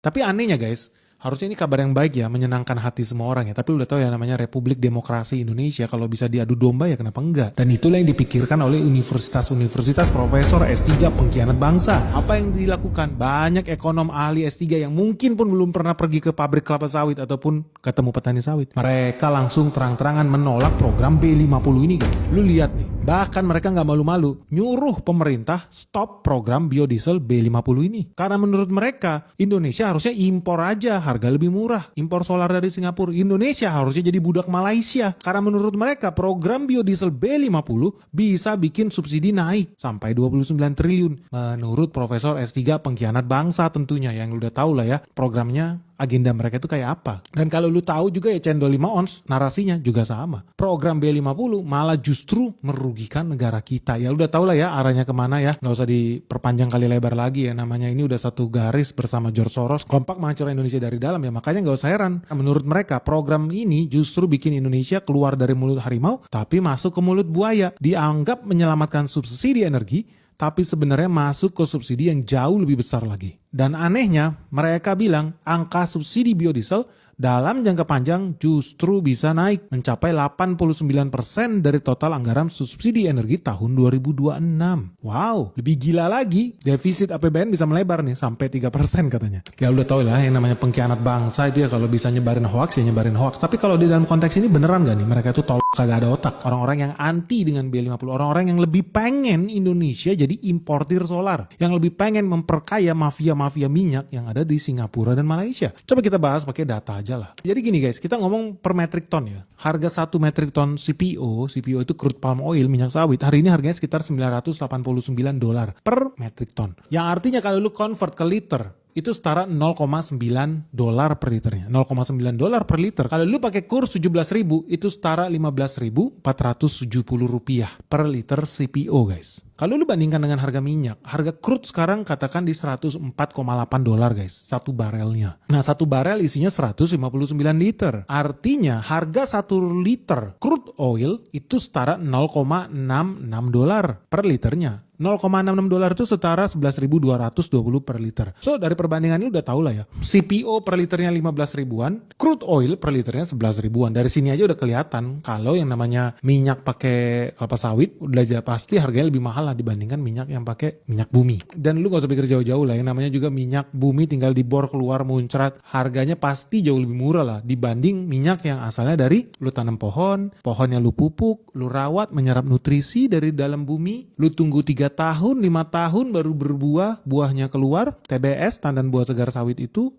Tapi anehnya guys, harusnya ini kabar yang baik ya, menyenangkan hati semua orang ya. Tapi udah tahu ya namanya Republik Demokrasi Indonesia, kalau bisa diadu domba ya kenapa enggak? Dan itulah yang dipikirkan oleh universitas-universitas profesor S3 pengkhianat bangsa. Apa yang dilakukan? Banyak ekonom ahli S3 yang mungkin pun belum pernah pergi ke pabrik kelapa sawit ataupun ketemu petani sawit. Mereka langsung terang-terangan menolak program B50 ini guys. Lu lihat nih, bahkan mereka nggak malu-malu nyuruh pemerintah stop program biodiesel B50 ini. Karena menurut mereka, Indonesia harusnya impor aja, harga lebih murah. Impor solar dari Singapura, Indonesia harusnya jadi budak Malaysia. Karena menurut mereka program biodiesel B50 bisa bikin subsidi naik sampai 29 triliun. Menurut Profesor S3 pengkhianat bangsa tentunya, yang udah tahu lah ya programnya, agenda mereka itu kayak apa. Dan kalau lu tahu juga ya Cendol 5 ons, narasinya juga sama. Program B50 malah justru merugikan negara kita. Ya udah tahu lah ya arahnya kemana ya. Nggak usah diperpanjang kali lebar lagi ya. Namanya ini udah satu garis bersama George Soros. Kompak menghancurkan Indonesia dari dalam ya. Makanya nggak usah heran. Menurut mereka program ini justru bikin Indonesia keluar dari mulut harimau tapi masuk ke mulut buaya. Dianggap menyelamatkan subsidi energi, tapi sebenarnya masuk ke subsidi yang jauh lebih besar lagi. Dan anehnya, mereka bilang angka subsidi biodiesel dalam jangka panjang justru bisa naik mencapai 89% dari total anggaran subsidi energi tahun 2026. Wow, lebih gila lagi, defisit APBN bisa melebar nih sampai 3% katanya. Ya udah tau lah yang namanya pengkhianat bangsa itu ya, kalau bisa nyebarin hoax ya nyebarin hoax. Tapi kalau di dalam konteks ini beneran gak nih mereka itu kagak ada otak? Orang-orang yang anti dengan B50, orang-orang yang lebih pengen Indonesia jadi importir solar, yang lebih pengen memperkaya mafia-mafia minyak yang ada di Singapura dan Malaysia. Coba kita bahas pakai data aja lah. Jadi gini guys, kita ngomong per metric ton ya. Harga 1 metric ton CPO itu crude palm oil, minyak sawit, hari ini harganya sekitar $989 per metric ton. Yang artinya kalau lu convert ke liter, itu setara $0,9 per liternya. $0,9 per liter. Kalau lu pakai kurs 17.000, itu setara $15.470 per liter CPO guys. Kalau lu bandingkan dengan harga minyak, harga crude sekarang katakan di $104,8 guys, satu barelnya. Nah, satu barel isinya 159 liter. Artinya harga 1 liter crude oil itu setara $0,66 per liternya. $0,66 itu setara 11.220 per liter. So dari perbandingan ini udah tau lah ya. CPO per liternya 15 ribuan, crude oil per liternya 11 ribuan. Dari sini aja udah kelihatan kalau yang namanya minyak pakai kelapa sawit udah aja pasti harganya lebih mahal lah dibandingkan minyak yang pakai minyak bumi. Dan lu gak usah pikir jauh-jauh lah, yang namanya juga minyak bumi tinggal dibor keluar muncrat, harganya pasti jauh lebih murah lah dibanding minyak yang asalnya dari lu tanam pohonnya lu pupuk, lu rawat, menyerap nutrisi dari dalam bumi, lu tunggu 3 tahun, 5 tahun baru berbuah, buahnya keluar, TBS, tandan buah segar sawit itu